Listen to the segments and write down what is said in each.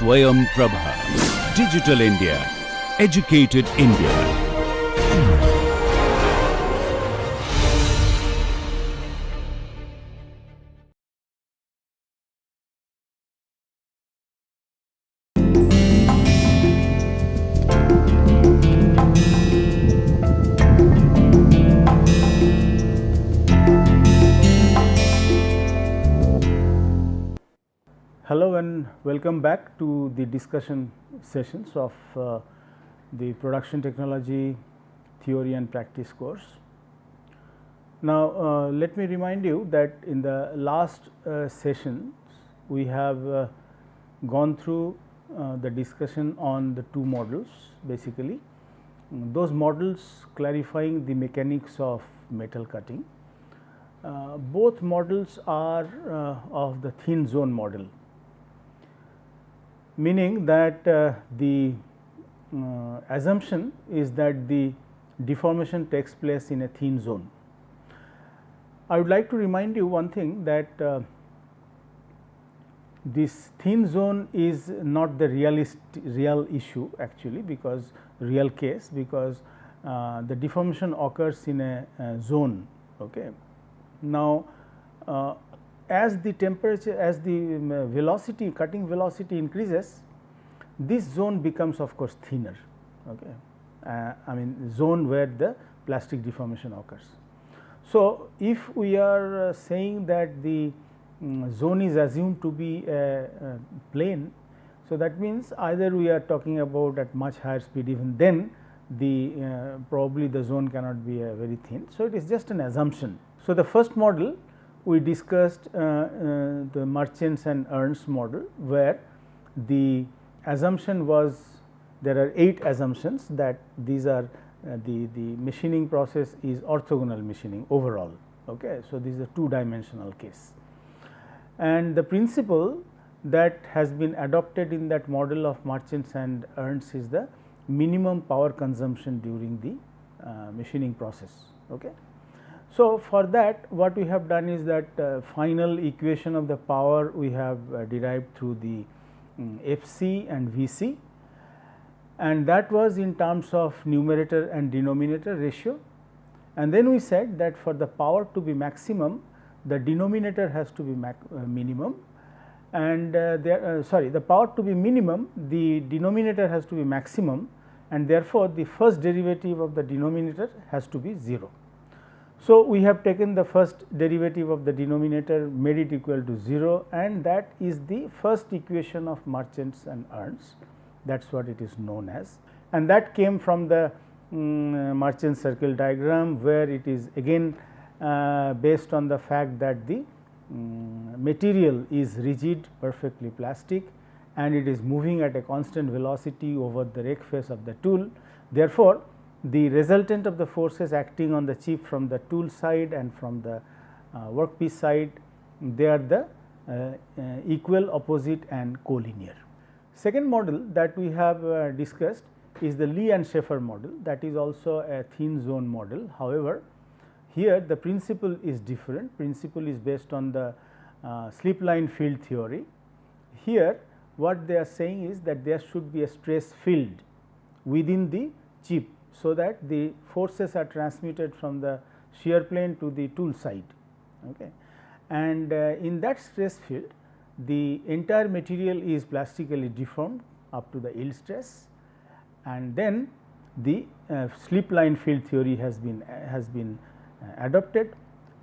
Swayam Prabha. Digital India. Educated India. Hello and welcome back to the discussion sessions of the Production Technology Theory and Practice course. Now, let me remind you that in the last session we have gone through the discussion on the two models basically, those models clarifying the mechanics of metal cutting. Both models are of the thin zone model, meaning that the assumption is that the deformation takes place in a thin zone. I would like to remind you one thing, that this thin zone is not the real issue actually, because real case, because the deformation occurs in a zone. Okay. Now, as the temperature, as the velocity, cutting velocity increases, this zone becomes of course thinner. Okay. I mean zone where the plastic deformation occurs. So, if we are saying that the zone is assumed to be a plane, so that means either we are talking about at much higher speed, even then the probably the zone cannot be very thin. So, it is just an assumption. So, the first model we discussed the Merchants and Ernst model, where the assumption was, there are 8 assumptions, that these are the machining process is orthogonal machining overall. Okay. So, this is a 2-dimensional case, and the principle that has been adopted in that model of Merchants and Ernst is the minimum power consumption during the machining process. Okay. So, for that what we have done is that final equation of the power we have derived through the Fc and Vc, and that was in terms of numerator and denominator ratio. And then we said that for the power to be maximum, the denominator has to be minimum, and the power to be minimum, the denominator has to be maximum, and therefore, the first derivative of the denominator has to be 0. So, we have taken the first derivative of the denominator, made it equal to 0, and that is the first equation of Merchants and Ernst, that is what it is known as, and that came from the Merchant circle diagram, where it is again based on the fact that the material is rigid, perfectly plastic, and it is moving at a constant velocity over the rake face of the tool. Therefore, the resultant of the forces acting on the chip from the tool side and from the workpiece side, they are the equal, opposite and collinear. Second model that we have discussed is the Lee and Schaefer model, that is also a thin zone model. However, here the principle is different. Principle is based on the slip line field theory. Here what they are saying is that there should be a stress field within the chip, so that the forces are transmitted from the shear plane to the tool side. Okay. And in that stress field, the entire material is plastically deformed up to the yield stress, and then the slip line field theory has been adopted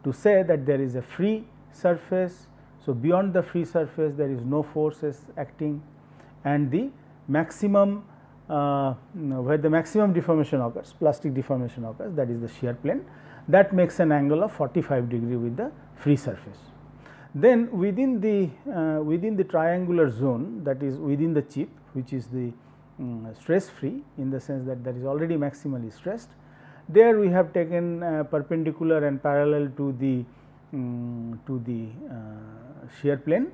to say that there is a free surface. So, beyond the free surface there is no forces acting, and the maximum where the maximum deformation occurs, plastic deformation occurs, that is the shear plane, that makes an angle of 45 degree with the free surface. Then within the triangular zone, that is within the chip, which is the stress free, in the sense that is already maximally stressed, there we have taken perpendicular and parallel to the shear plane,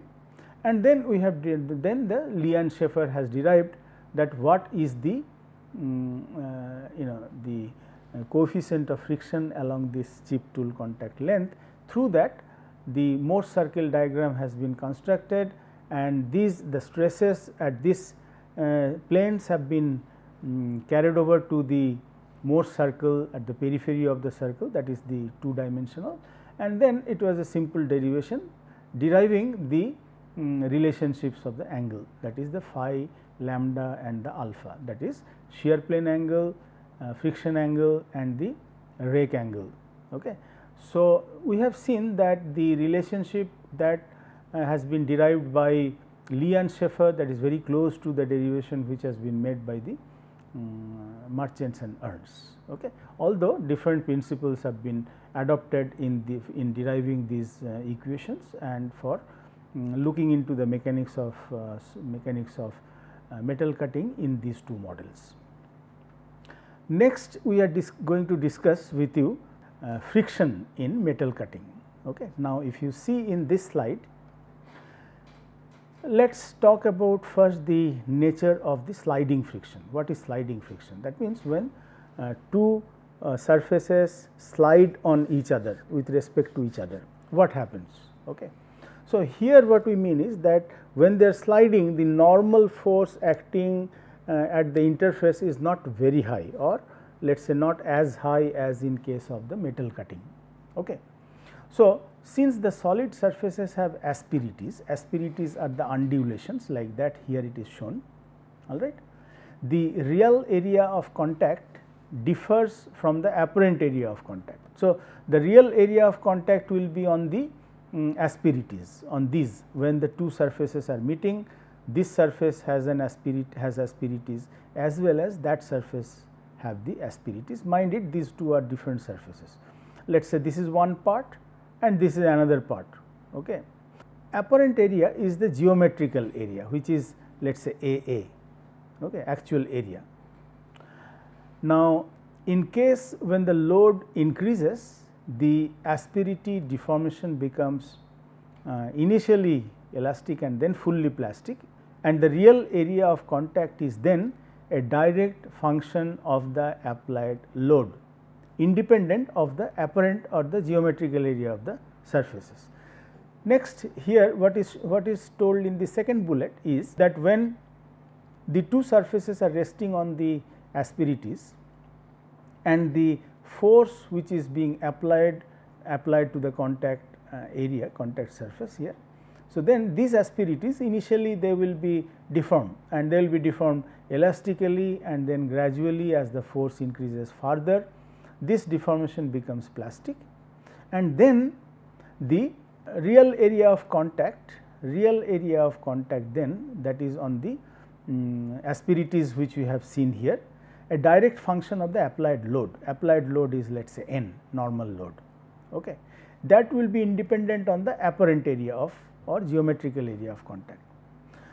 and then we have then the Lee and Schaefer has derived that what is the the coefficient of friction along this chip tool contact length. Through that, the Morse circle diagram has been constructed, and the stresses at this planes have been carried over to the Morse circle at the periphery of the circle, that is the 2 dimensional, and then it was a simple derivation deriving the relationships of the angle, that is the phi, lambda and the alpha, that is shear plane angle, friction angle and the rake angle. Okay. So, we have seen that the relationship that has been derived by Lee and Schaefer, that is very close to the derivation which has been made by the Marchants and Ernst. Okay. Although different principles have been adopted in deriving these equations and for looking into the mechanics of metal cutting in these 2 models. Next, we are going to discuss with you friction in metal cutting. Okay. Now, if you see in this slide, let us talk about first the nature of the sliding friction. What is sliding friction? That means, when 2 surfaces slide on each other with respect to each other, what happens? Okay. So, here what we mean is that when they are sliding, the normal force acting at the interface is not very high, or let us say not as high as in case of the metal cutting. Okay. So, since the solid surfaces have asperities, asperities are the undulations like that, here it is shown, all right. The real area of contact differs from the apparent area of contact. So, the real area of contact will be on the asperities, on these, when the 2 surfaces are meeting, this surface has asperities as well as that surface have the asperities. Mind it, these 2 are different surfaces. Let us say this is one part and this is another part. Okay. Apparent area is the geometrical area, which is let us say AA, okay, actual area. Now, in case when the load increases, the asperity deformation becomes initially elastic and then fully plastic, and the real area of contact is then a direct function of the applied load, independent of the apparent or the geometrical area of the surfaces. Next, here what is told in the second bullet is that when the 2 surfaces are resting on the asperities and the force which is being applied to the contact area, contact surface here. So, then these asperities initially they will be deformed, and they will be deformed elastically, and then gradually as the force increases further, this deformation becomes plastic, and then the real area of contact then, that is on the asperities which we have seen here, a direct function of the applied load. Applied load is let us say N, normal load. Okay. That will be independent on the apparent area of or geometrical area of contact.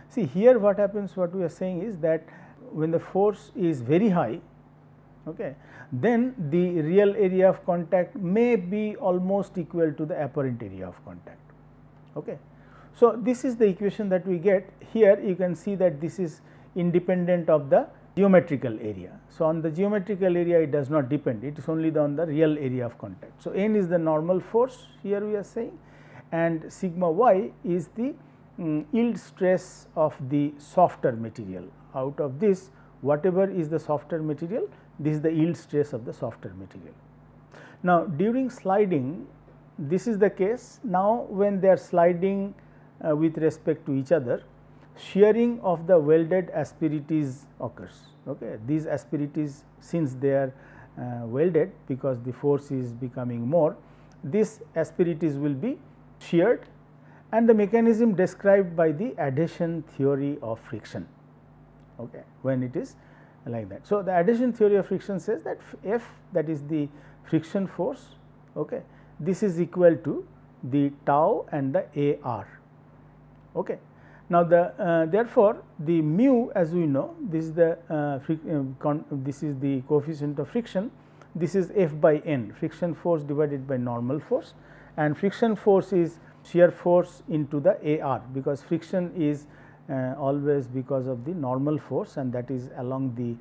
See, here what happens, what we are saying is that when the force is very high, okay, then the real area of contact may be almost equal to the apparent area of contact. Okay. So, this is the equation that we get. Here you can see that this is independent of the geometrical area. So, on the geometrical area it does not depend, it is only on the real area of contact. So, N is the normal force here we are saying, and sigma y is the yield stress of the softer material. Out of this, whatever is the softer material, this is the yield stress of the softer material. Now, during sliding, this is the case. Now, when they are sliding with respect to each other, shearing of the welded asperities occurs. Okay. These asperities, since they are welded, because the force is becoming more, these asperities will be sheared, and the mechanism described by the adhesion theory of friction, okay, when it is like that. So, the adhesion theory of friction says that F, that is the friction force, okay, this is equal to the tau and the A r. Okay. Now, therefore, the mu, as we know, this is the coefficient of friction, this is F by N, friction force divided by normal force, and friction force is shear force into the A r, because friction is always because of the normal force, and that is along the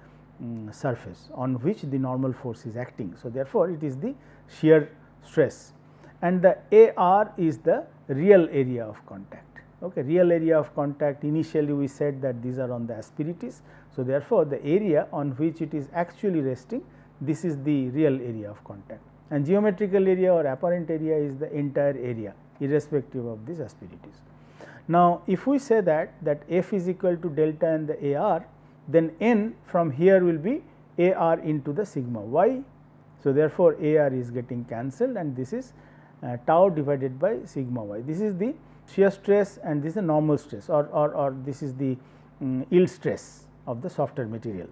surface on which the normal force is acting. So, therefore, it is the shear stress, and the A r is the real area of contact. Okay, real area of contact, initially we said that these are on the asperities. So, therefore, the area on which it is actually resting, this is the real area of contact, and geometrical area or apparent area is the entire area irrespective of these asperities. Now, if we say that f is equal to delta and the AR, then n from here will be AR into the sigma y. So, therefore, AR is getting cancelled and this is tau divided by sigma y. This is the shear stress and this is the normal stress or this is the yield stress of the softer material.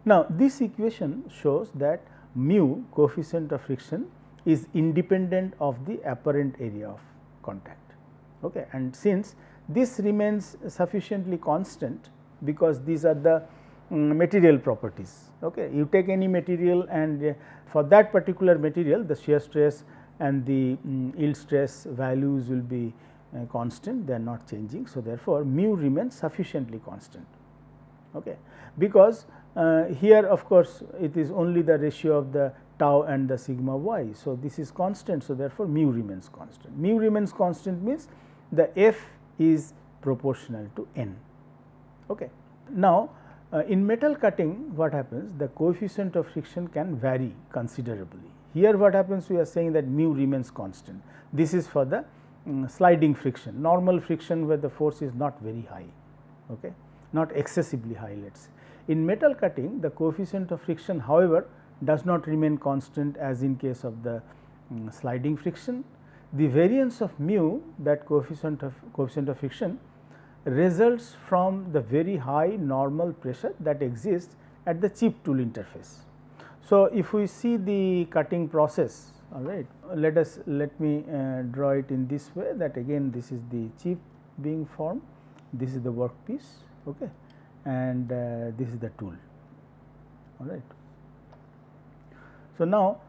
Now, this equation shows that mu, coefficient of friction, is independent of the apparent area of contact. Okay. And since this remains sufficiently constant, because these are the material properties. Okay. You take any material and for that particular material the shear stress and the yield stress values will be constant, they are not changing. So, therefore, mu remains sufficiently constant. Okay. Because here of course, it is only the ratio of the tau and the sigma y. So, this is constant. So, therefore, mu remains constant. Mu remains constant means the f is proportional to n. Okay. Now, in metal cutting what happens, the coefficient of friction can vary considerably. Here what happens, we are saying that mu remains constant. This is for the sliding friction, normal friction where the force is not very high, okay, not excessively high, let us say. In metal cutting, the coefficient of friction, however, does not remain constant as in case of the sliding friction. The variance of mu, that coefficient of friction, results from the very high normal pressure that exists at the chip tool interface. So, if we see the cutting process, all right, let me draw it in this way, that again this is the chip being formed, this is the workpiece, okay, and this is the tool, all right. So, now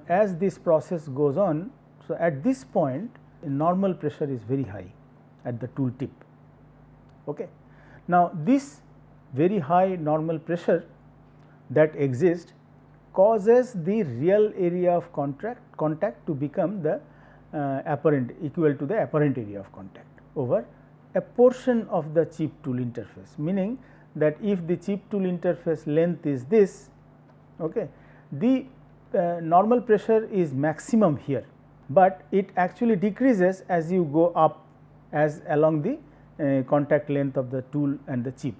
as this process goes on, so at this point normal pressure is very high at the tool tip. Okay. Now, this very high normal pressure that exists causes the real area of contact to become the equal to the apparent area of contact over a portion of the chip tool interface, meaning that if the chip tool interface length is this, okay, the normal pressure is maximum here, but it actually decreases as you go up as along the contact length of the tool and the chip.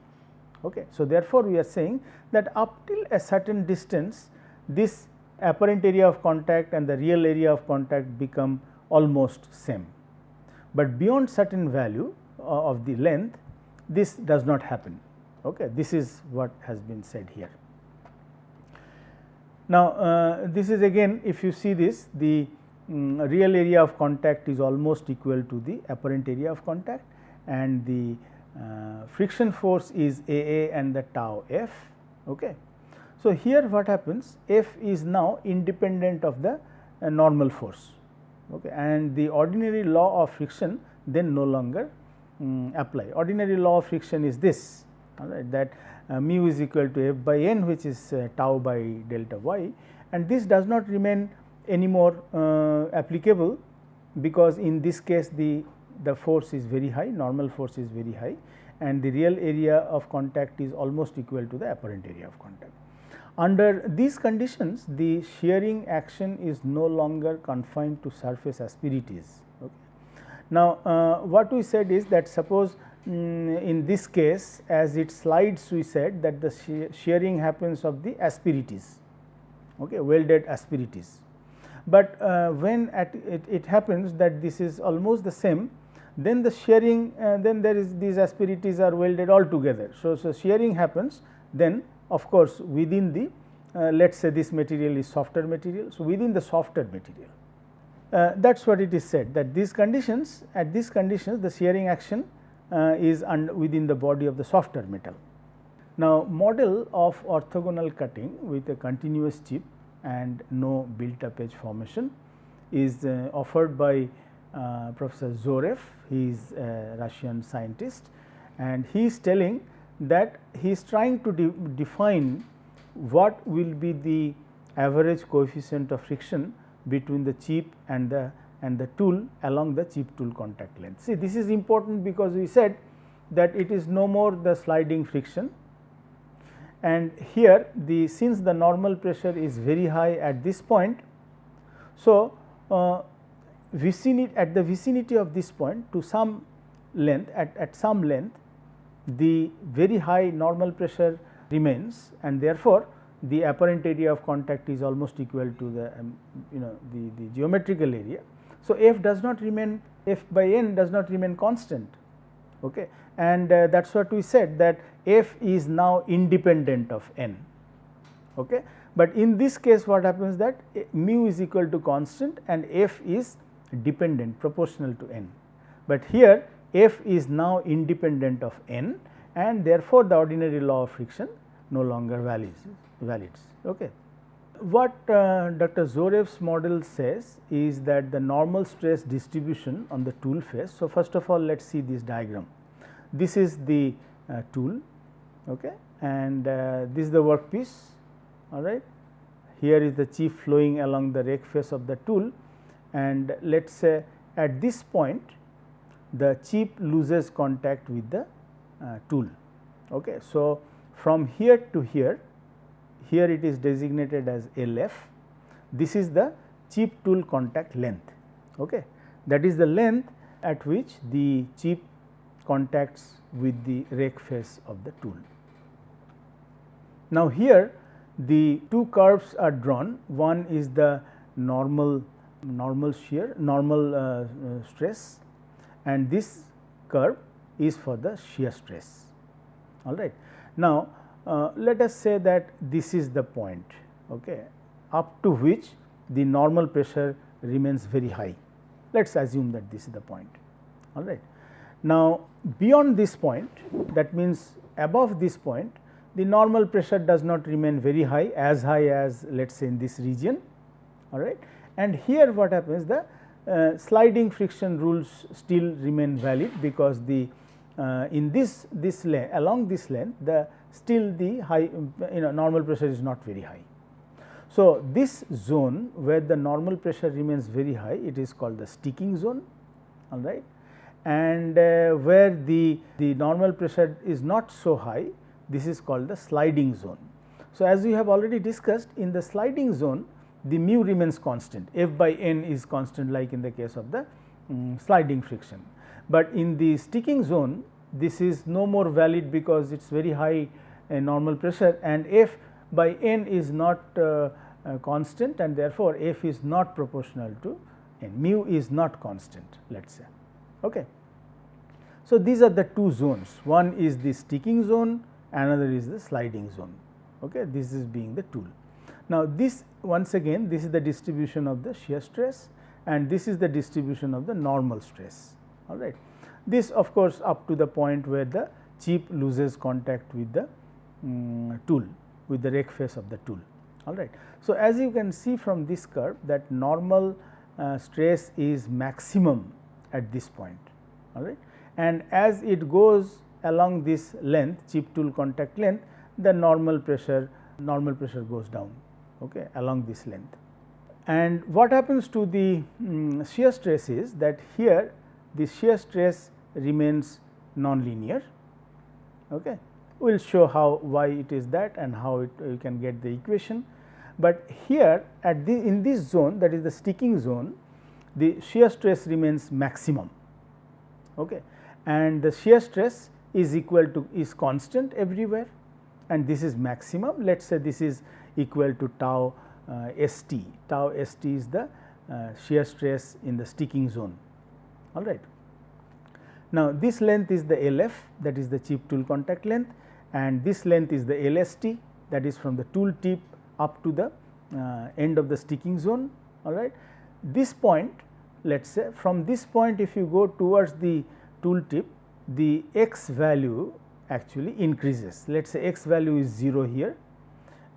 Okay. So, therefore, we are saying that up till a certain distance this apparent area of contact and the real area of contact become almost same, but beyond certain value of the length this does not happen. Okay. This is what has been said here. Now, this is again, if you see this, the real area of contact is almost equal to the apparent area of contact, and the friction force is A A and the tau F. Okay. So, here what happens, F is now independent of the normal force, okay, and the ordinary law of friction then no longer apply. Ordinary law of friction is this, all right, that mu is equal to F by n, which is tau by delta y, and this does not remain anymore applicable, because in this case the force is very high, normal force is very high, and the real area of contact is almost equal to the apparent area of contact. Under these conditions, the shearing action is no longer confined to surface asperities. Okay. Now, what we said is that suppose in this case, as it slides, we said that the shearing happens of the asperities, okay, welded asperities. But when it happens that this is almost the same, then the shearing, then there is these asperities are welded all together. So, shearing happens, then of course, within the let us say this material is softer material. So, within the softer material, that is what it is said, that these conditions, at these conditions the shearing action is within the body of the softer metal. Now, model of orthogonal cutting with a continuous chip and no built up edge formation is offered by Professor Zorev. He is a Russian scientist, and he is telling that he is trying to define what will be the average coefficient of friction between the chip and the and the tool along the chip tool contact length. See, this is important because we said that it is no more the sliding friction, and here since the normal pressure is very high at this point. So, at the vicinity of this point to some length, at some length, the very high normal pressure remains, and therefore, the apparent area of contact is almost equal to the the geometrical area. So, F does not remain, F by N does not remain constant, okay. And that is what we said, that F is now independent of N, okay. But in this case what happens, that mu is equal to constant and F is dependent, proportional to N. But here F is now independent of N, and therefore, the ordinary law of friction no longer valids. Okay. What Dr. Zorev's model says is that the normal stress distribution on the tool face. So, first of all, let us see this diagram. This is the tool, okay, and this is the workpiece, all right. Here is the chip flowing along the rake face of the tool, and let us say at this point the chip loses contact with the tool. Okay. So, from here to here, here it is designated as LF. This is the chip tool contact length. Okay. That is the length at which the chip contacts with the rake face of the tool. Now, here the two curves are drawn. One is the normal shear, normal stress, and this curve is for the shear stress. All right. Now, let us say that this is the point, okay, up to which the normal pressure remains very high. Let us assume that this is the point. All right. Now, beyond this point, that means above this point, the normal pressure does not remain very high, as high as let us say in this region. All right. And here what happens, the sliding friction rules still remain valid, because the in this length, along this length, the still the high normal pressure is not very high. So, this zone where the normal pressure remains very high, it is called the sticking zone, all right, and where the normal pressure is not so high, this is called the sliding zone. So, as we have already discussed, in the sliding zone the mu remains constant, F by N is constant, like in the case of the sliding friction. But in the sticking zone, this is no more valid, because it is very high normal pressure, and F by N is not constant, and therefore, F is not proportional to N, mu is not constant, let us say. Okay. So, these are the two zones, one is the sticking zone, another is the sliding zone. Okay. This is being the tool. Now, this once again, this is the distribution of the shear stress, and this is the distribution of the normal stress. All right. This of course, up to the point where the chip loses contact with the tool, with the rake face of the tool. All right. So, as you can see from this curve, that normal stress is maximum at this point, all right, and as it goes along this length, chip tool contact length, the normal pressure goes down, okay, along this length. And what happens to the shear stress is that here the shear stress remains non-linear. Okay. We will show why it is that, and how you can get the equation. But here in this zone, that is the sticking zone, the shear stress remains maximum, okay, and the shear stress is constant everywhere, and this is maximum. Let us say this is equal to tau st. Tau st is the shear stress in the sticking zone. All right. Now, this length is the LF, that is the chip tool contact length, and this length is the LST, that is from the tool tip up to the end of the sticking zone. All right. This point, let us say from this point, if you go towards the tool tip, the x value actually increases. Let us say x value is 0 here,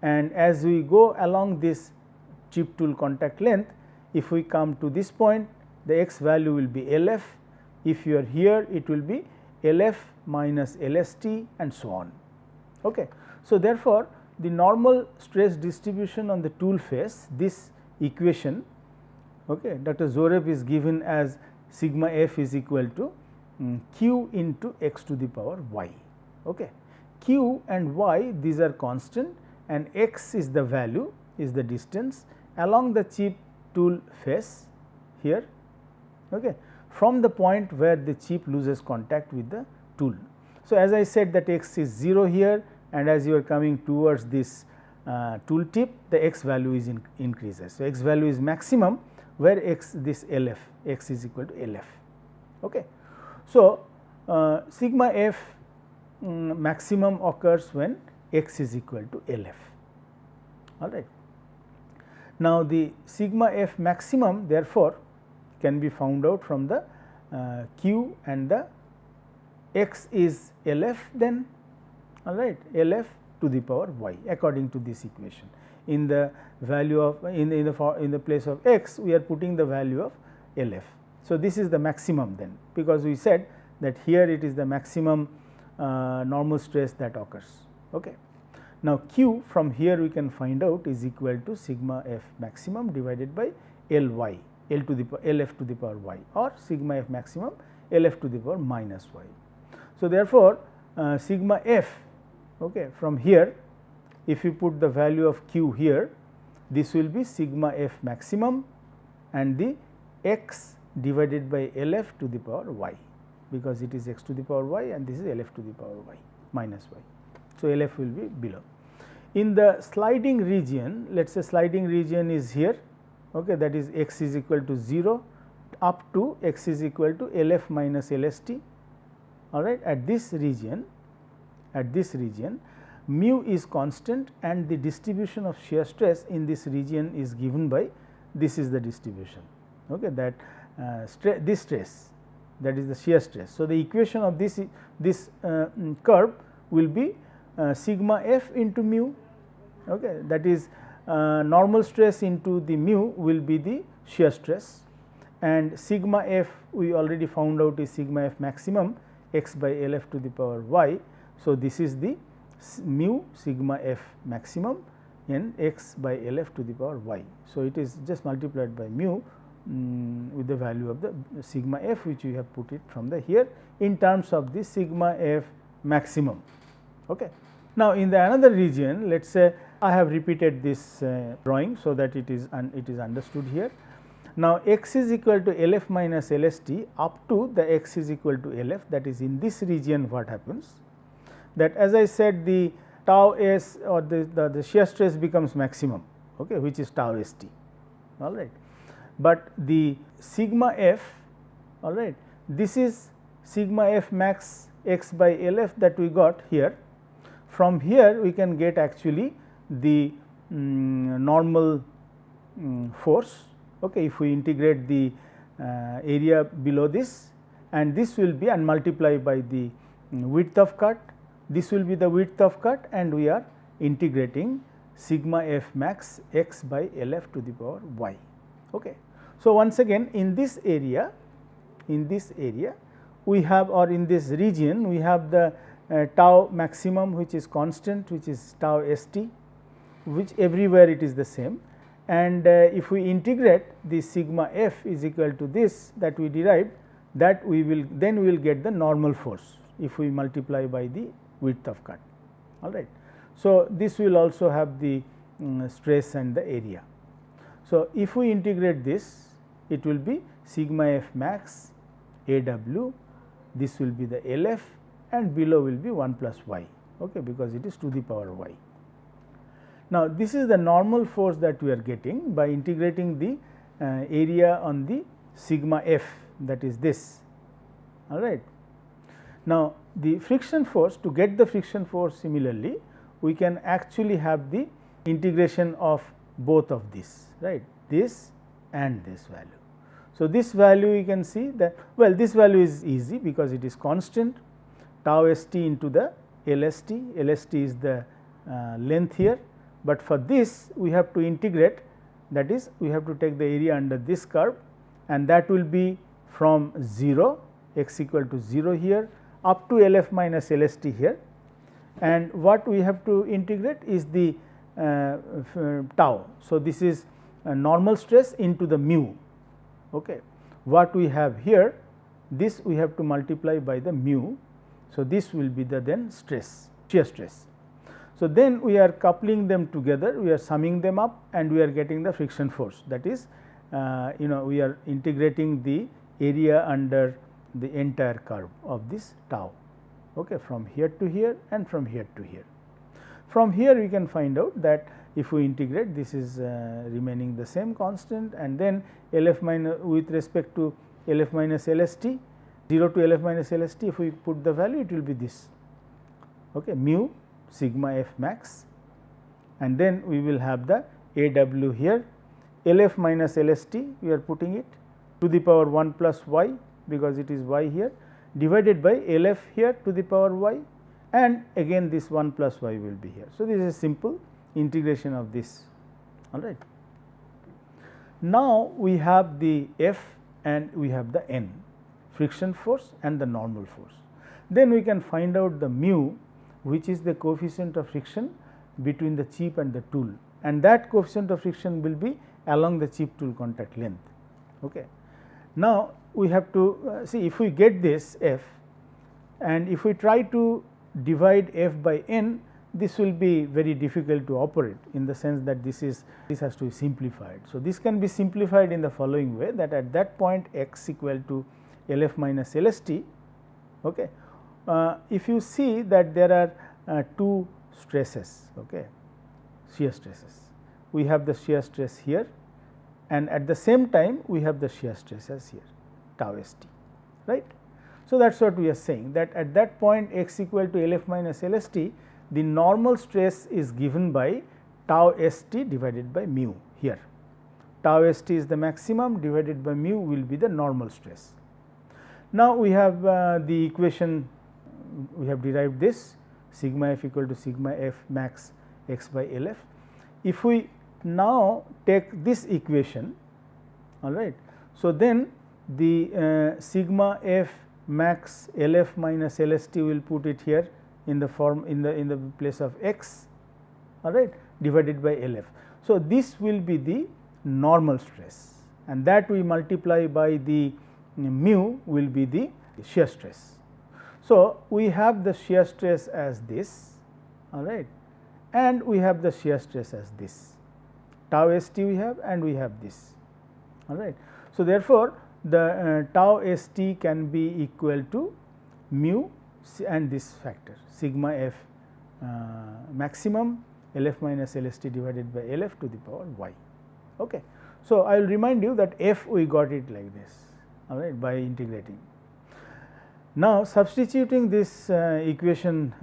and as we go along this chip tool contact length, if we come to this point, the x value will be LF. If you are here, it will be LF minus LST and so on. Okay. So, therefore, the normal stress distribution on the tool face, this equation Okay. Dr. Zorev is given as sigma f is equal to q into x to the power y. Okay. Q and y, these are constant, and x is the value, is the distance along the chip tool face here, okay, from the point where the chip loses contact with the tool. So, as I said that x is 0 here, and as you are coming towards this tool tip, the x value is increases. So, x value is maximum where x, this LF, x is equal to LF. Okay. So, sigma f maximum occurs when x is equal to LF. All right. Now, the sigma f maximum therefore, can be found out from the q and the x is LF, then all right, LF to the power y according to this equation. In the value of in the place of x, we are putting the value of LF. So, this is the maximum then, because we said that here it is the maximum normal stress that occurs. Okay. Now, q from here we can find out is equal to sigma f maximum divided by Ly, L to the LF to the power y, or sigma f maximum LF to the power minus y. So, therefore, sigma f, okay, from here if you put the value of q here, this will be sigma f maximum and the x divided by LF to the power y, because it is x to the power y and this is LF to the power y minus y. So, LF will be below. In the sliding region, let us say sliding region is here, okay, that is x is equal to 0 up to x is equal to LF minus LST. All right. At this region, mu is constant and the distribution of shear stress in this region is given by, this is the distribution, okay, that this stress, that is the shear stress. So, the equation of this curve will be sigma f into mu, okay, that is normal stress into the mu will be the shear stress, and sigma f we already found out is sigma f maximum x by LF to the power y. So, this is the mu sigma f maximum in x by LF to the power y. So, it is just multiplied by mu with the value of the sigma f, which we have put it from the here in terms of the sigma f maximum. Okay. Now, in the another region, let us say I have repeated this drawing, so that it is understood here. Now, x is equal to LF minus LST up to the x is equal to LF, that is in this region what happens, that as I said the tau s or the shear stress becomes maximum, okay, which is tau st. All right. But the sigma f, all right, this is sigma f max x by LF that we got here. From here we can get actually the normal force, okay, if we integrate the area below this, and this will be and multiply by the width of cut, this will be the width of cut, and we are integrating sigma f max x by LF to the power y. Okay. So, once again in this area we have, or in this region we have the tau maximum which is constant, which is tau st, which everywhere it is the same, and if we integrate the sigma f is equal to this that we derived, that we will get the normal force if we multiply by the width of cut. All right. So, this will also have the stress and the area. So, if we integrate this, it will be sigma f max AW, this will be the LF, and below will be 1 plus y, okay, because it is to the power y. Now, this is the normal force that we are getting by integrating the area on the sigma f, that is this. All right. Now, the friction force, to get the friction force similarly, we can actually have the integration of both of these, right, this and this value. So, this value you can see that, well, this value is easy because it is constant, tau st into the LST, LST is the length here, but for this we have to integrate, that is we have to take the area under this curve, and that will be from 0 x equal to 0 here up to LF minus LST here, and what we have to integrate is the tau. So, this is normal stress into the mu, Okay. What we have here, this we have to multiply by the mu. So, this will be the then stress, shear stress. So, then we are coupling them together, we are summing them up and we are getting the friction force, that is we are integrating the area under the entire curve of this tau, okay, from here to here and from here to here. From here we can find out that if we integrate, this is remaining the same constant, and then LF minus with respect to LF minus LST, 0 to LF minus LST, if we put the value, it will be this, okay, mu sigma f max, and then we will have the AW here, LF minus LST, we are putting it to the power 1 plus y, because it is y here, divided by LF here to the power y, and again this 1 plus y will be here. So, this is a simple integration of this, all right. Now, we have the F and we have the N, friction force and the normal force. Then we can find out the mu, which is the coefficient of friction between the chip and the tool, and that coefficient of friction will be along the chip tool contact length. Okay. Now, we have to see if we get this F, and if we try to divide F by N, this will be very difficult to operate, in the sense that this has to be simplified. So, this can be simplified in the following way, that at that point x equal to LF minus LST, okay, if you see that there are two stresses, okay, shear stresses. We have the shear stress here, and at the same time we have the shear stresses here, tau st, right. So, that is what we are saying, that at that point x equal to LF minus LST, the normal stress is given by tau st divided by mu here. Tau st is the maximum, divided by mu will be the normal stress. Now, we have the equation, we have derived this sigma f equal to sigma f max x by LF. If we now take this equation, all right. So, then the sigma f max LF minus LST, will put it here in the form in the place of x, all right, divided by LF. So, this will be the normal stress, and that we multiply by the mu will be the shear stress. So, we have the shear stress as this, all right, and we have the shear stress as this, tau st we have, and we have this, all right. So, therefore, the tau st can be equal to mu and this factor sigma f maximum LF minus LST divided by LF to the power y. Okay. So, I will remind you that f we got it like this, all right, by integrating. Now, substituting this equation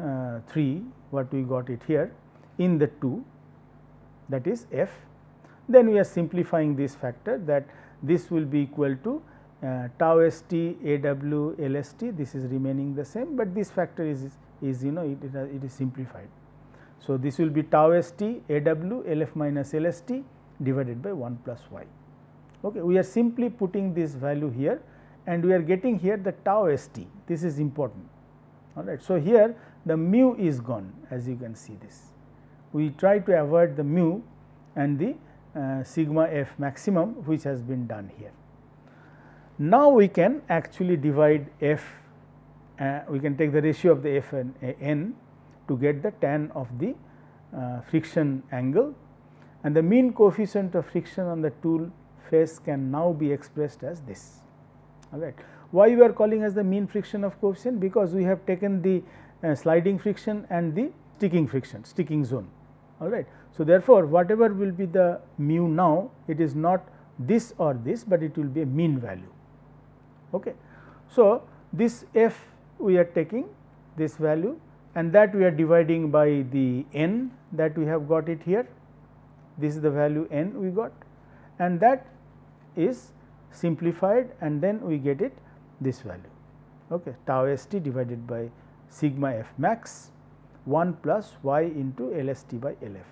3, what we got it here in the 2, that is f, then we are simplifying this factor, that this will be equal to tau st AW LST, this is remaining the same, but this factor is it is simplified. So, this will be tau st AW LF minus LST divided by 1 plus y. Okay. We are simply putting this value here, and we are getting here the tau st, this is important, all right. So, here the mu is gone, as you can see this. We try to avoid the mu and the sigma f maximum, which has been done here. Now, we can actually divide f, we can take the ratio of the f and n to get the tan of the friction angle, and the mean coefficient of friction on the tool face can now be expressed as this, all right. Why we are calling as the mean friction of coefficient? Because we have taken the sliding friction and the sticking friction, sticking zone, all right. So, therefore, whatever will be the mu now, it is not this or this, but it will be a mean value. Okay. So, this f we are taking this value, and that we are dividing by the n that we have got it here. This is the value n we got, and that is simplified, and then we get it this value, okay, tau st divided by sigma f max 1 plus y into LST by LF.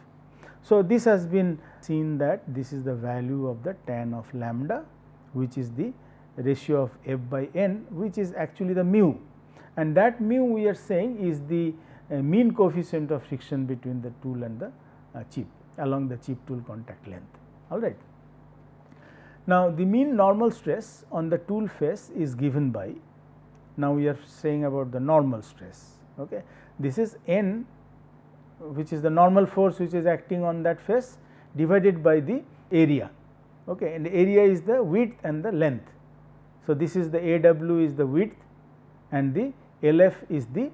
So, this has been seen that this is the value of the tan of lambda, which is the ratio of f by n, which is actually the mu, and that mu we are saying is the mean coefficient of friction between the tool and the chip along the chip tool contact length, all right. Now, the mean normal stress on the tool face is given by, now we are saying about the normal stress. Okay. This is N, which is the normal force which is acting on that face, divided by the area. Okay. And the area is the width and the length. So, this is the AW is the width and the LF is the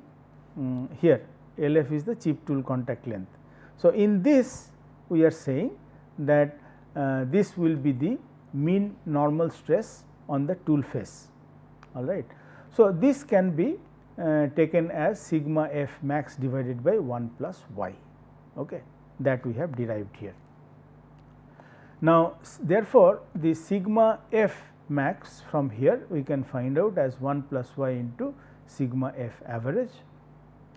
here LF is the chip tool contact length. So, in this we are saying that this will be the mean normal stress on the tool face, all right. So, this can be taken as sigma f max divided by 1 plus y, okay, that we have derived here. Now, therefore, the sigma f max from here we can find out as 1 plus y into sigma f average,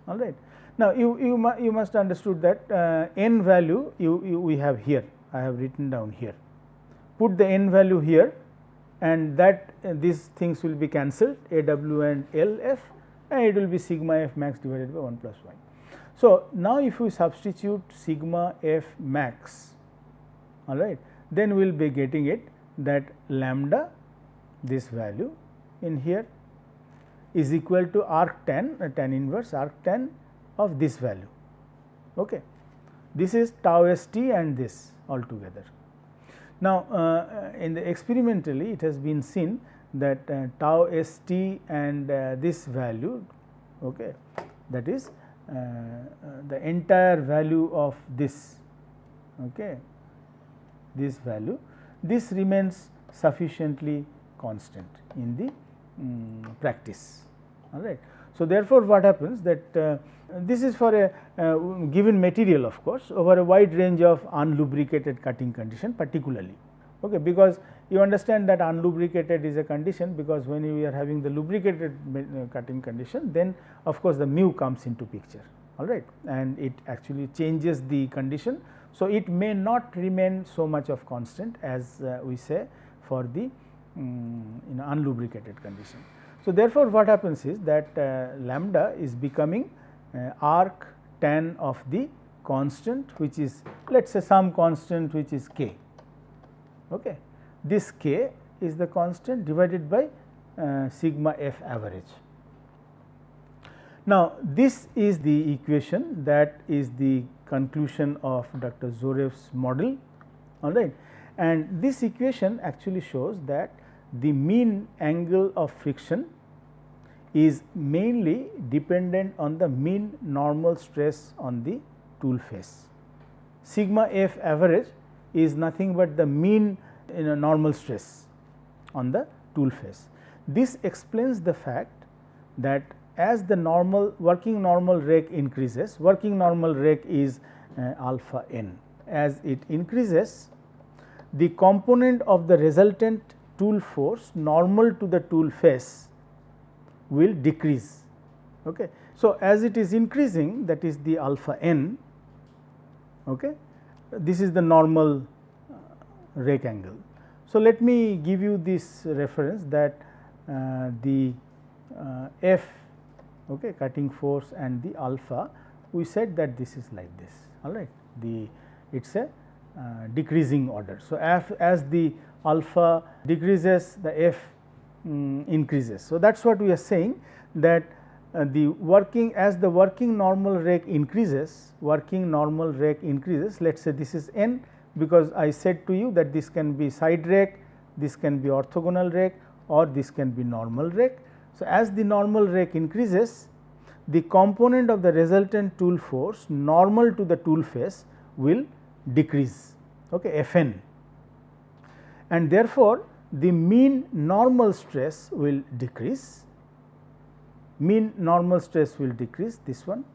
all right. Now, you must understood that n value we have here, I have written down here. Put the n value here and that these things will be cancelled, AW and LF, and it will be sigma f max divided by 1 plus y. So, now if we substitute sigma f max, all right, then we will be getting it that lambda, this value in here, is equal to arc tan, tan inverse arc tan of this value. Okay. This is tau s t and this altogether. Now, in the experimentally it has been seen that tau s t and this value, okay, that is the entire value of this, okay, this value, this remains sufficiently constant in the practice, all right. So, therefore, what happens that this is for a given material, of course, over a wide range of unlubricated cutting condition particularly, okay, because you understand that unlubricated is a condition, because when we are having the lubricated cutting condition, then of course, the mu comes into picture, all right, and it actually changes the condition. So, it may not remain so much of constant as we say for the unlubricated condition. So, therefore, what happens is that lambda is becoming arc tan of the constant, which is, let us say, some constant which is k. Okay. This k is the constant divided by sigma f average. Now, this is the equation that is the conclusion of Dr. Zorev's model, all right, and this equation actually shows that the mean angle of friction is mainly dependent on the mean normal stress on the tool face. Sigma f average is nothing but the mean normal stress on the tool face. This explains the fact that as the normal working normal rake increases, working normal rake is alpha n, as it increases, the component of the resultant tool force normal to the tool face will decrease. Okay. So, as it is increasing, that is the alpha n, okay, this is the normal rake angle. So, let me give you this reference that the F, okay, cutting force and the alpha, we said that this is like this, all right, it is a decreasing order. So, as the alpha decreases, the F increases. So, that is what we are saying, that the working normal rake increases, let us say this is n, because I said to you that this can be side rake, this can be orthogonal rake, or this can be normal rake. So, as the normal rake increases, the component of the resultant tool force normal to the tool face will decrease, okay, Fn, and therefore, the mean normal stress will decrease, this one,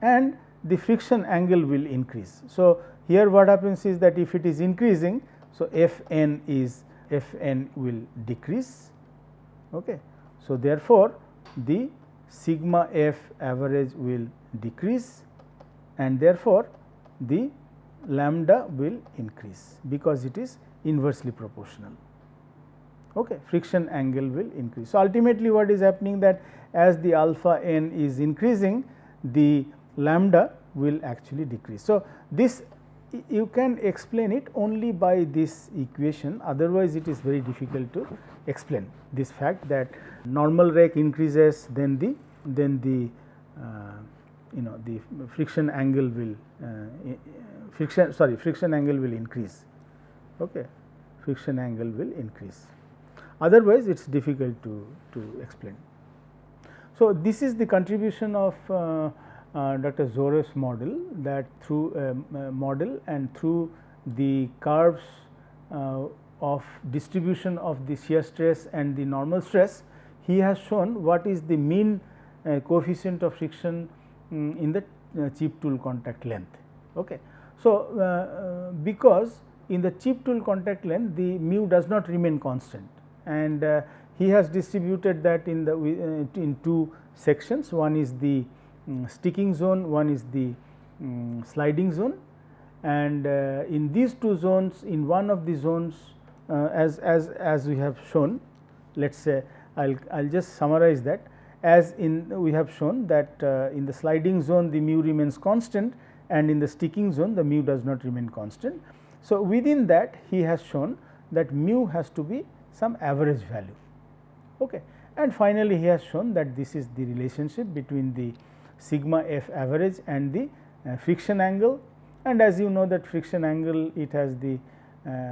and the friction angle will increase. So, here what happens is that if it is increasing, so Fn will decrease. Okay. So, therefore, the sigma f average will decrease, and therefore, the lambda will increase, because it is inversely proportional. Okay. Friction angle will increase. So, ultimately what is happening, that as the alpha n is increasing, the lambda will actually decrease. So, this you can explain it only by this equation, otherwise it is very difficult to explain this fact that normal rake increases, then the the friction angle will friction angle will increase. Okay. Friction angle will increase, otherwise it is difficult to explain. So, this is the contribution of Dr. Zorev's model, that through a model and through the curves of distribution of the shear stress and the normal stress, he has shown what is the mean coefficient of friction in the chip tool contact length. Okay. So, because in the chip tool contact length the mu does not remain constant, and he has distributed that in the in two sections. One is the sticking zone, one is the sliding zone, and in these two zones, in one of the zones, as we have shown, let us say I'll just summarize that, as in we have shown that in the sliding zone the mu remains constant, and in the sticking zone the mu does not remain constant. So, within that he has shown that mu has to be some average value. Okay. And finally, he has shown that this is the relationship between the sigma f average and the friction angle, and as you know that friction angle, it has the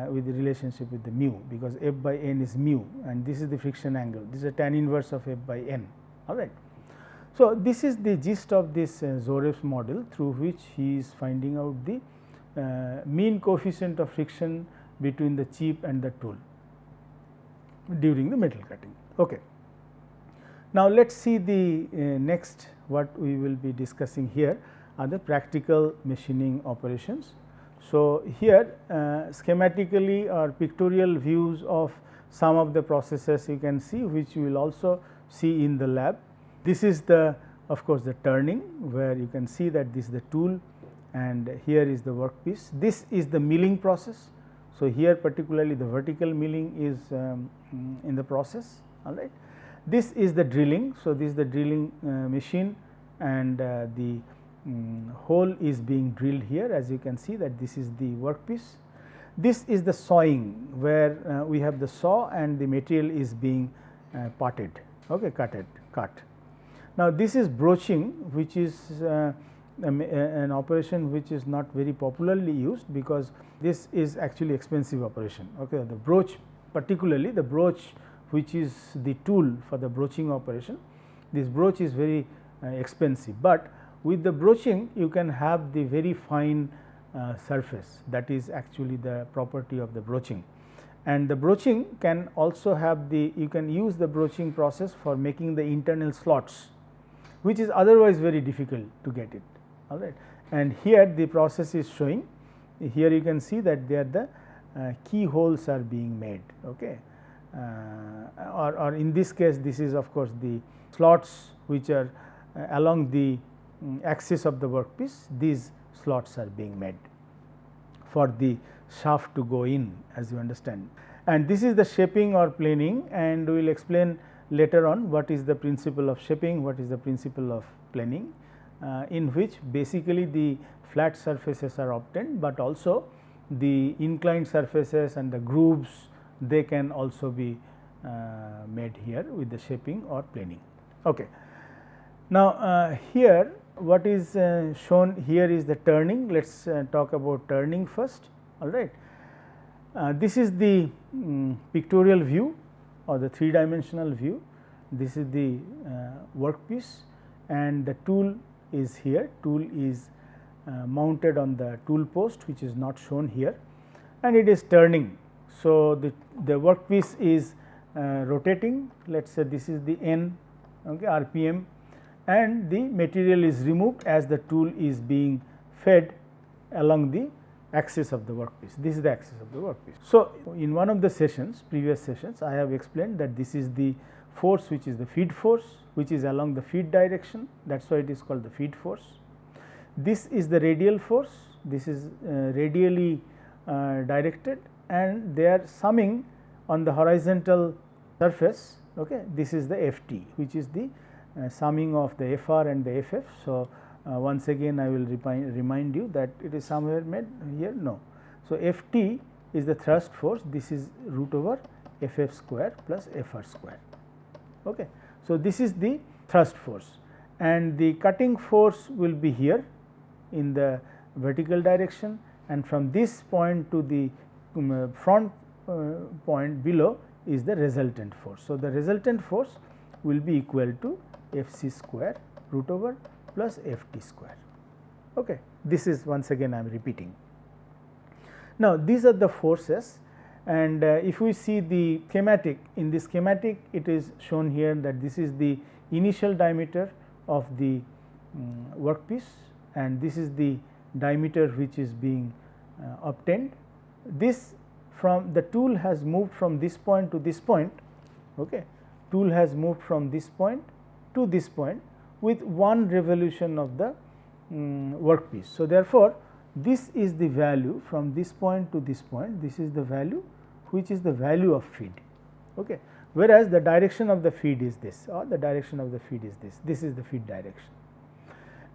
with the relationship with the mu, because f by n is mu, and this is the friction angle, this is a tan inverse of f by n. All right. So, this is the gist of this Zorev's model, through which he is finding out the mean coefficient of friction between the chip and the tool during the metal cutting. Okay. Now, let us see the next what we will be discussing here are the practical machining operations. So, here schematically or pictorial views of some of the processes you can see, which you will also see in the lab. This is the, of course, the turning, where you can see that this is the tool and here is the workpiece. This is the milling process. So, here particularly the vertical milling is in the process. All right. This is the drilling. So, this is the drilling machine, and the hole is being drilled here, as you can see that this is the workpiece. This is the sawing, where we have the saw and the material is being parted, okay, cut. Now, this is broaching, which is an operation which is not very popularly used, because this is actually expensive operation. Okay. The broach, particularly the broach which is the tool for the broaching operation, this broach is very expensive, but with the broaching you can have the very fine surface, that is actually the property of the broaching. And the broaching can also have the, you can use the broaching process for making the internal slots, which is otherwise very difficult to get it. All right. And here the process is showing, here you can see that there the keyholes are being made. Okay. Or in this case, this is of course the slots which are along the axis of the workpiece. These slots are being made for the shaft to go in, as you understand. And this is the shaping or planing, and we will explain later on what is the principle of shaping, what is the principle of planing, in which basically the flat surfaces are obtained, but also the inclined surfaces and the grooves, they can also be made here with the shaping or planing. Okay. Now, here what is shown here is the turning. Let us talk about turning first. All right. This is the pictorial view or the 3-dimensional view. This is the workpiece, and the tool is here. Tool is mounted on the tool post, which is not shown here, and it is turning. So, the workpiece is rotating. Let us say this is the n, okay, RPM, and the material is removed as the tool is being fed along the axis of the workpiece. This is the axis of the workpiece. So, in one of the sessions, previous sessions, I have explained that this is the force which is the feed force, which is along the feed direction, that is why it is called the feed force. This is the radial force, this is radially directed, and they are summing on the horizontal surface. Okay. This is the Ft, which is the summing of the Fr and the Ff. So, once again I will remind you that it is somewhere made here, no. So, F t is the thrust force, this is root over F f square plus F r square. Okay. So, this is the thrust force, and the cutting force will be here in the vertical direction, and from this point to the front point below is the resultant force. So, the resultant force will be equal to F c square root over plus F t square. Okay. This is once again I am repeating. Now, these are the forces, and if we see the schematic, in the schematic it is shown here that this is the initial diameter of the workpiece, and this is the diameter which is being obtained. This from the tool has moved from this point to this point, okay. Tool has moved from this point to this point with one revolution of the workpiece. So, therefore, this is the value from this point to this point, this is the value which is the value of feed, okay. Whereas, the direction of the feed is this, or the direction of the feed is this is the feed direction.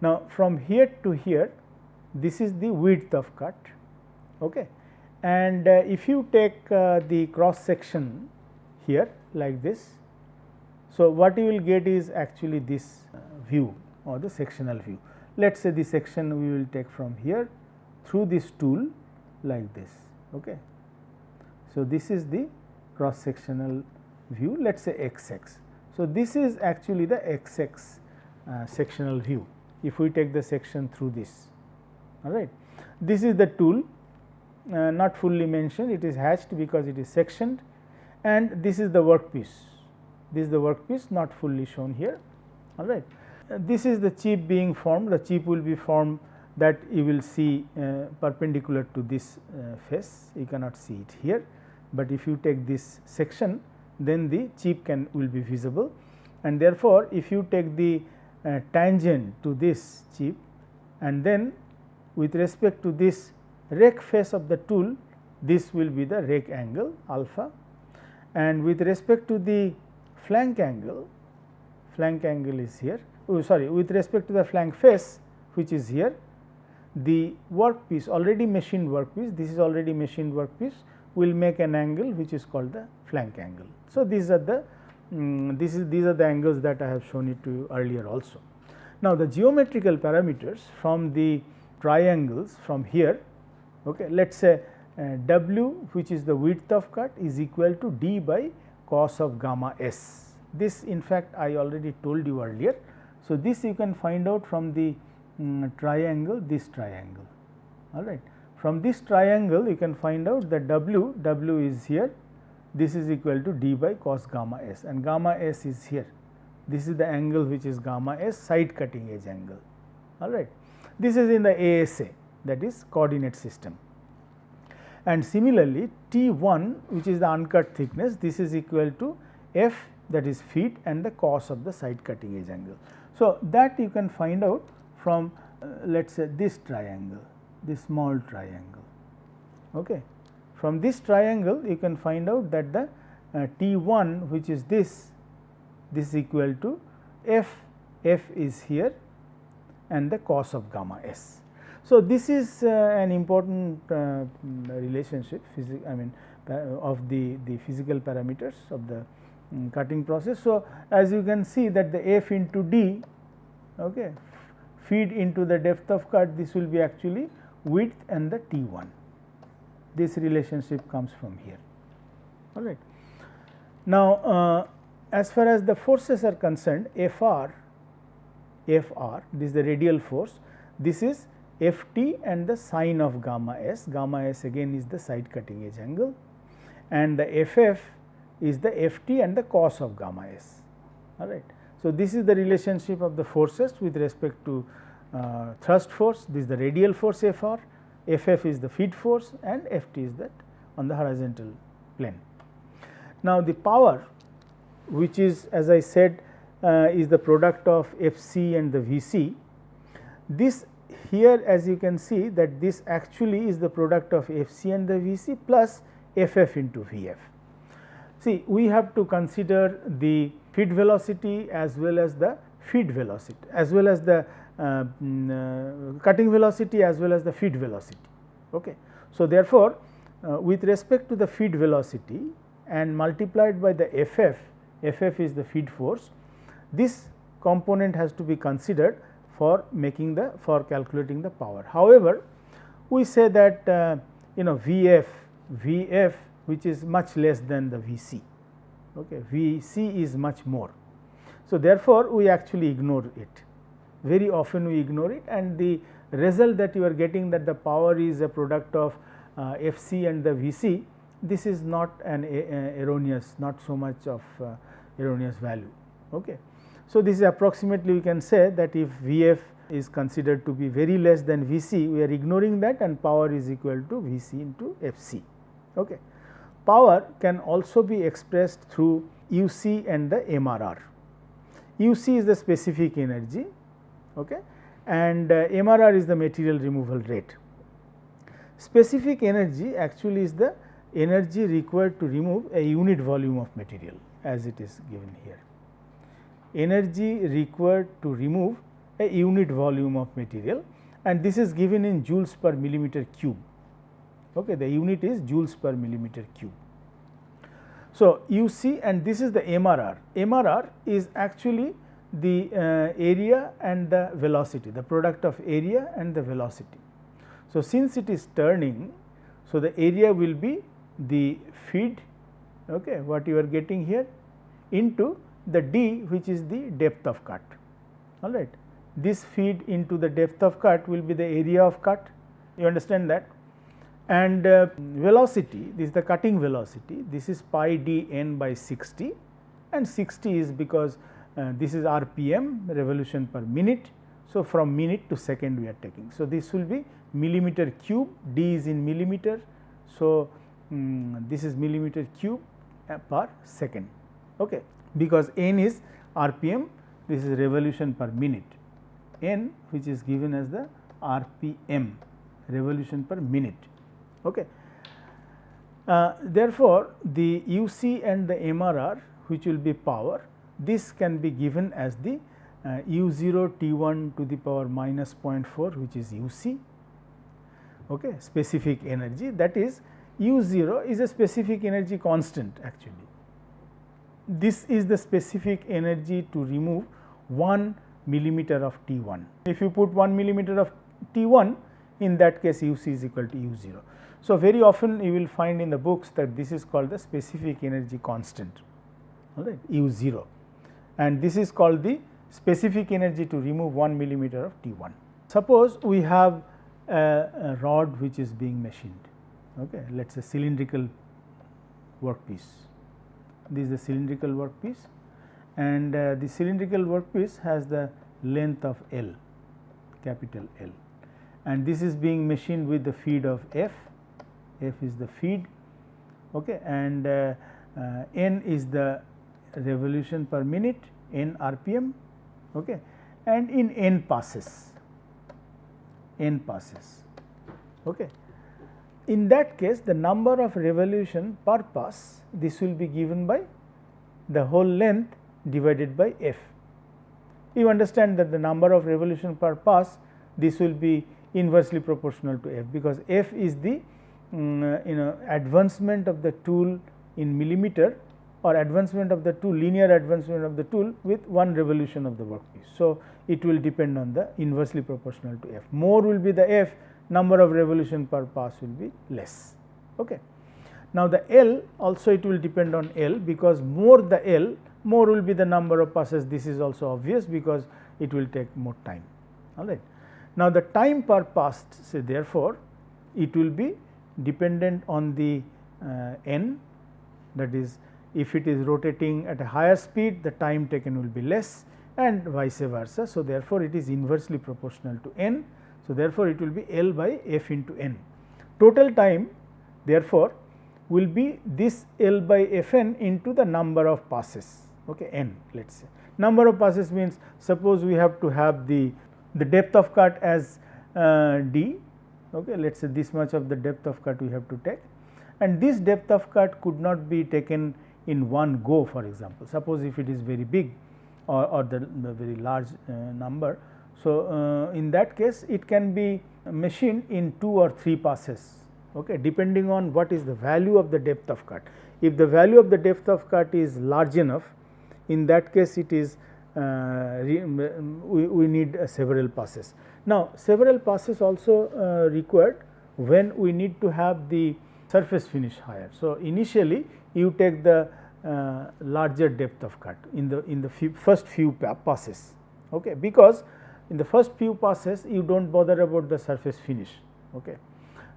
Now, from here to here, this is the width of cut, okay. And if you take the cross section here like this, so what you will get is actually this view or the sectional view. Let us say the section we will take from here through this tool like this, okay. So, this is the cross sectional view, let us say x x. So, this is actually the x x sectional view if we take the section through this, all right. This is the tool, not fully mentioned, it is hatched because it is sectioned, and this is the workpiece, this is the workpiece not fully shown here, all right. This is the chip being formed, the chip will be formed that you will see perpendicular to this face, you cannot see it here, but if you take this section then the chip will be visible, and therefore, if you take the tangent to this chip and then with respect to this rake face of the tool, this will be the rake angle alpha, and with respect to the flank angle is here, with respect to the flank face which is here, the workpiece already machined workpiece, this is already machined workpiece will make an angle which is called the flank angle. So, these are the these are the angles that I have shown it to you earlier also. Now, the geometrical parameters from the triangles from here, okay, let us say W, which is the width of cut, is equal to d by cos of gamma s. This in fact I already told you earlier. So, this you can find out from the triangle, this triangle, all right. From this triangle you can find out that W is here, this is equal to d by cos gamma s, and gamma s is here. This is the angle which is gamma s, side cutting edge angle, all right. This is in the ASA, that is coordinate system. And similarly, T1, which is the uncut thickness, this is equal to F, that is feet, and the cos of the side cutting edge angle. So, that you can find out from let us say this triangle, this small triangle, okay. From this triangle you can find out that the T1, which is this is equal to F is here and the cos of gamma s. So, this is an important relationship of the physical parameters of the cutting process. So, as you can see that the F into D, okay, feed into the depth of cut, this will be actually width and the T1. This relationship comes from here, all right. Now, as far as the forces are concerned, Fr, this is the radial force, this is Ft and the sine of gamma s again is the side cutting edge angle, and the Ff is the Ft and the cos of gamma s, all right. So, this is the relationship of the forces with respect to thrust force, this is the radial force Fr, Ff is the feed force, and Ft is that on the horizontal plane. Now, the power, which is, as I said, is the product of Fc and the Vc. This here, as you can see, that this actually is the product of Fc and the Vc plus Ff into Vf. See, we have to consider the feed velocity as well as the feed velocity as well as the cutting velocity as well as the feed velocity. Okay. So, therefore, with respect to the feed velocity and multiplied by the Ff is the feed force, this component has to be considered for making the for calculating the power. However, we say that Vf which is much less than the Vc, okay. Vc is much more. So, therefore, we actually ignore it, very often we ignore it, and the result that you are getting that the power is a product of Fc and the Vc, this is not an erroneous, not so much of erroneous value. Okay. So, this is approximately we can say that if Vf is considered to be very less than Vc, we are ignoring that and power is equal to Vc into Fc. Okay. Power can also be expressed through Uc and the MRR. Uc is the specific energy, okay, and MRR is the material removal rate. Specific energy actually is the energy required to remove a unit volume of material, as it is given here. Energy required to remove a unit volume of material, and this is given in joules per millimeter cube. Okay, the unit is joules per millimeter cube. So, Uc and this is the MRR. MRR is actually the area and the velocity, the product of area and the velocity. So, since it is turning, so the area will be the feed, okay, what you are getting here, into the d, which is the depth of cut. All right. This feed into the depth of cut will be the area of cut, you understand that, and velocity, this is the cutting velocity, this is pi d n by 60, and 60 is because this is RPM, revolution per minute. So, from minute to second we are taking. So, this will be millimeter cube, d is in millimeter. So, this is millimeter cube per second, okay, because n is RPM, this is revolution per minute, n which is given as the RPM, revolution per minute. Okay. Therefore, the Uc and the MRR, which will be power, this can be given as the U0 T1 to the power minus 0.4, which is Uc, okay, specific energy, that is U0 is a specific energy constant actually. This is the specific energy to remove 1 millimeter of T1. If you put 1 millimeter of T1, in that case Uc is equal to U0. So, very often you will find in the books that this is called the specific energy constant, all right, U0, and this is called the specific energy to remove 1 millimeter of T1. Suppose we have a rod which is being machined, okay, let us say cylindrical workpiece. This is the cylindrical workpiece, and the cylindrical workpiece has the length of L, capital L, and this is being machined with the feed of F. F is the feed, okay, and N is the revolution per minute, N RPM, okay, and in N passes, okay. In that case, the number of revolution per pass, this will be given by the whole length divided by F. You understand that the number of revolution per pass, this will be inversely proportional to F, because F is the advancement of the tool in millimeter, or advancement of the tool, linear advancement of the tool with 1 revolution of the workpiece. So, it will depend on the inversely proportional to F. More will be the F, number of revolution per pass will be less. Okay. Now, the L also it will depend on L, because more the L, more will be the number of passes. This is also obvious, because it will take more time. All right. Now, the time per pass, say therefore, it will be dependent on the n, that is, if it is rotating at a higher speed, the time taken will be less, and vice versa. So, therefore, it is inversely proportional to n. So, therefore, it will be L by F into n. Total time therefore, will be this L by Fn into the number of passes, okay, n, let us say. Number of passes means, suppose we have to have the depth of cut as d, okay, let us say this much of the depth of cut we have to take, and this depth of cut could not be taken in one go, for example. Suppose if it is very big, or the very large number. So, in that case it can be machined in 2 or 3 passes, okay, depending on what is the value of the depth of cut. If the value of the depth of cut is large enough, in that case it is we need several passes. Now, several passes also required when we need to have the surface finish higher. So, initially you take the larger depth of cut in the first few passes, okay, because in the first few passes you do not bother about the surface finish. Okay.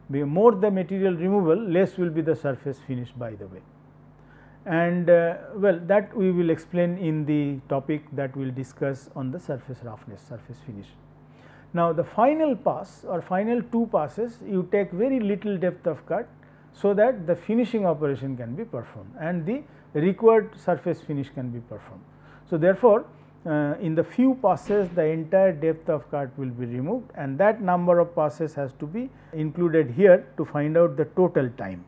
The more the material removal, less will be the surface finish, by the way. And well, that we will explain in the topic that we will discuss on the surface roughness, surface finish. Now, the final pass or final 2 passes, you take very little depth of cut, so that the finishing operation can be performed and the required surface finish can be performed. So, therefore, in the few passes the entire depth of cut will be removed, and that number of passes has to be included here to find out the total time.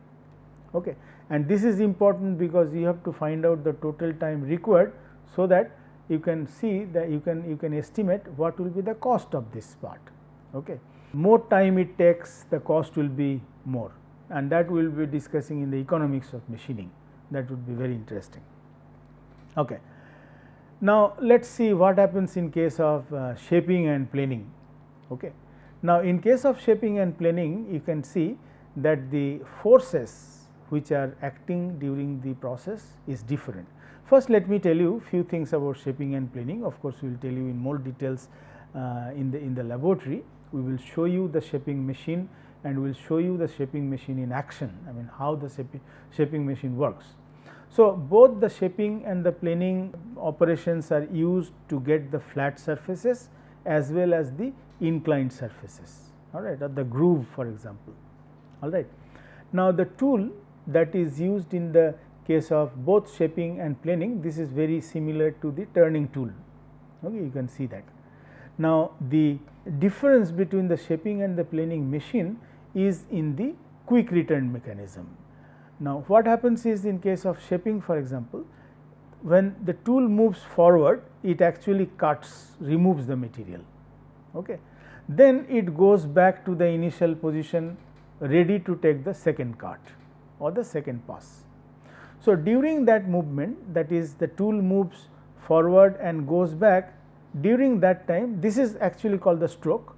Okay. And this is important because you have to find out the total time required, so that you can see that you can estimate what will be the cost of this part. Okay. More time it takes, the cost will be more, and that we will be discussing in the economics of machining. That would be very interesting. Okay. Now, let us see what happens in case of shaping and planing. Okay. Now, in case of shaping and planing, you can see that the forces which are acting during the process is different. First, let me tell you few things about shaping and planing. Of course, we will tell you in more details in the laboratory. We will show you the shaping machine and we will show you the shaping machine in action, I mean how the shaping machine works. So, both the shaping and the planing operations are used to get the flat surfaces as well as the inclined surfaces, all right, or the groove, for example. All right. Now, the tool that is used in the case of both shaping and planing, this is very similar to the turning tool. Okay, you can see that. Now, the difference between the shaping and the planing machine is in the quick return mechanism. Now, what happens is in case of shaping, for example, when the tool moves forward, it actually cuts, removes the material. Okay. Then it goes back to the initial position, ready to take the second cut or the second pass. So, during that movement, that is the tool moves forward and goes back, during that time, this is actually called the stroke.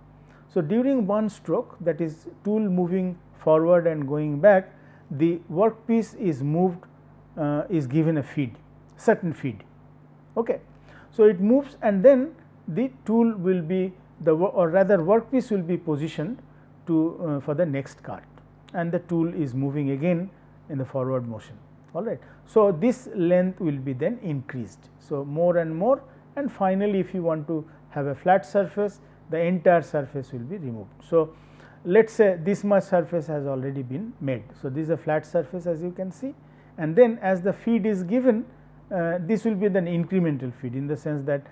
So, during one stroke, that is tool moving forward and going back, the workpiece is moved, is given a feed, certain feed. Okay. So, it moves and then the tool will be or rather workpiece will be positioned to for the next cut, and the tool is moving again in the forward motion. All right. So, this length will be then increased. So, more and more, and finally, if you want to have a flat surface, the entire surface will be removed. So, let us say this much surface has already been made. So, this is a flat surface, as you can see, and then as the feed is given, this will be an incremental feed, in the sense that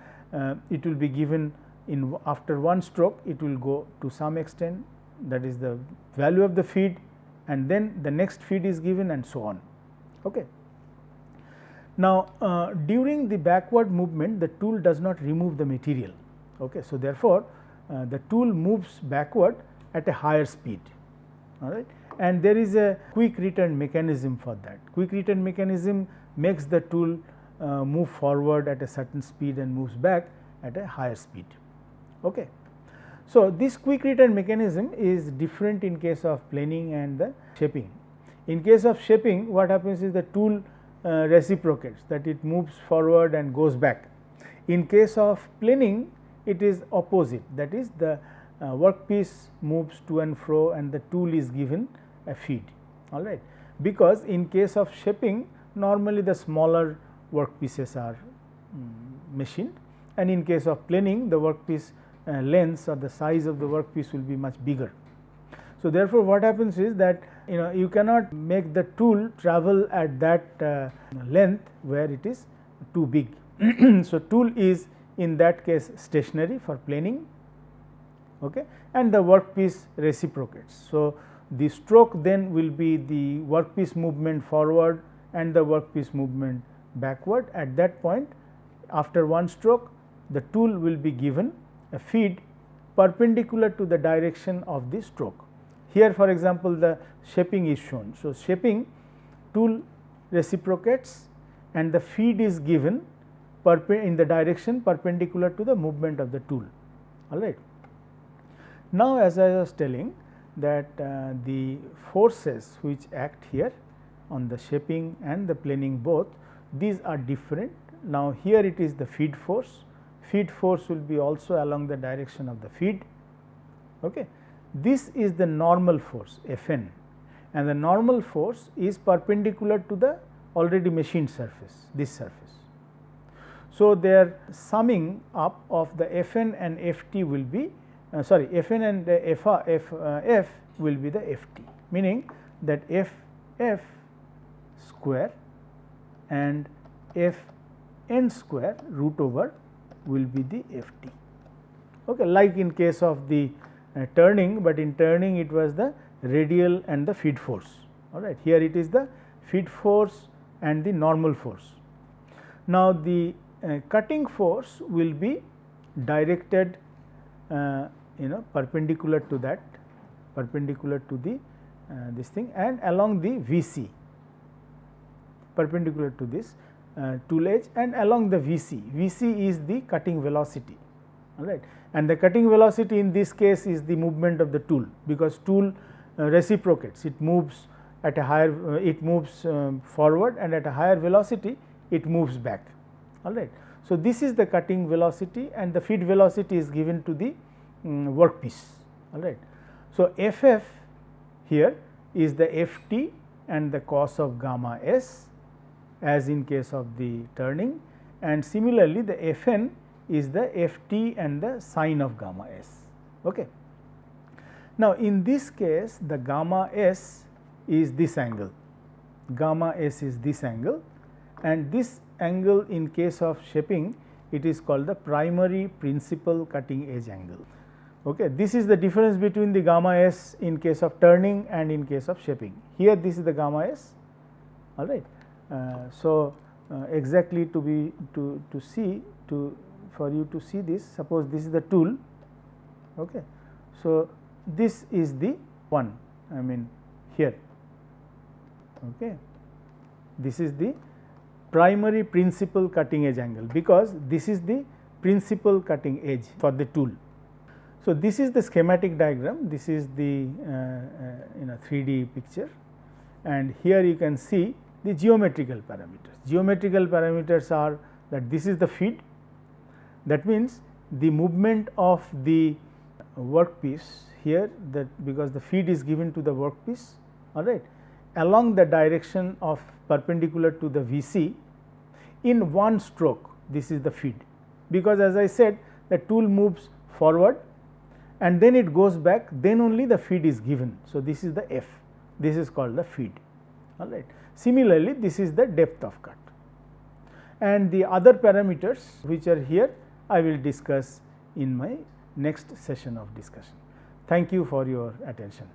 it will be given in after one stroke, it will go to some extent, that is the value of the feed, and then the next feed is given and so on. Okay. Now, during the backward movement, the tool does not remove the material. Okay. So, therefore, the tool moves backward at a higher speed, all right, and there is a quick return mechanism for that. Quick return mechanism makes the tool move forward at a certain speed and moves back at a higher speed. Okay. So, this quick return mechanism is different in case of planing and the shaping. In case of shaping, what happens is the tool reciprocates, that it moves forward and goes back. In case of planing, it is opposite, that is the workpiece moves to and fro and the tool is given a feed, all right. Because in case of shaping, normally the smaller workpieces are machined, and in case of planing, the workpiece length or the size of the workpiece will be much bigger. So, therefore, what happens is that you cannot make the tool travel at that length where it is too big. So, tool is in that case stationary for planing, okay, and the workpiece reciprocates. So, the stroke then will be the workpiece movement forward and the workpiece movement backward. At that point, after one stroke the tool will be given a feed perpendicular to the direction of the stroke. Here for example, the shaping is shown. So, shaping tool reciprocates and the feed is given in the direction perpendicular to the movement of the tool. All right. Now, as I was telling that the forces which act here on the shaping and the planing both, these are different. Now, here it is the feed force. Feed force will be also along the direction of the feed. Okay. This is the normal force Fn, and the normal force is perpendicular to the already machined surface, this surface. So, their summing up of the Fn and Ft will be Fn and F will be the Ft, meaning that F square and Fn square root over will be the Ft. Okay, like in case of the turning, but in turning it was the radial and the feed force. All right, here it is the feed force and the normal force. Now, the cutting force will be directed perpendicular to that, perpendicular to the this thing, and along the VC, perpendicular to this tool edge and along the VC. VC is the cutting velocity, all right, and the cutting velocity in this case is the movement of the tool, because tool reciprocates, it moves at a higher it moves forward, and at a higher velocity it moves back. All right. So, this is the cutting velocity and the feed velocity is given to the workpiece. All right. So, Ff here is the Ft and the cos of gamma s as in case of the turning, and similarly the Fn is the Ft and the sine of gamma s. Okay. Now, in this case the gamma s is this angle, gamma s is this angle, and this angle in case of shaping it is called the primary principal cutting edge angle. Okay. This is the difference between the gamma s in case of turning and in case of shaping. Here this is the gamma s. All right. So, exactly to be for you to see this, suppose this is the tool. Okay. So, this is the one, I mean here. Okay. This is the primary principal cutting edge angle, because this is the principal cutting edge for the tool. So, this is the schematic diagram, this is the 3D picture, and here you can see the geometrical parameters. Geometrical parameters are that this is the feed, that means the movement of the workpiece here, that because the feed is given to the workpiece, all right, along the direction of perpendicular to the VC in one stroke, this is the feed, because as I said the tool moves forward and then it goes back, then only the feed is given. So, this is the F, this is called the feed. All right. Similarly, this is the depth of cut, and the other parameters which are here I will discuss in my next session of discussion. Thank you for your attention.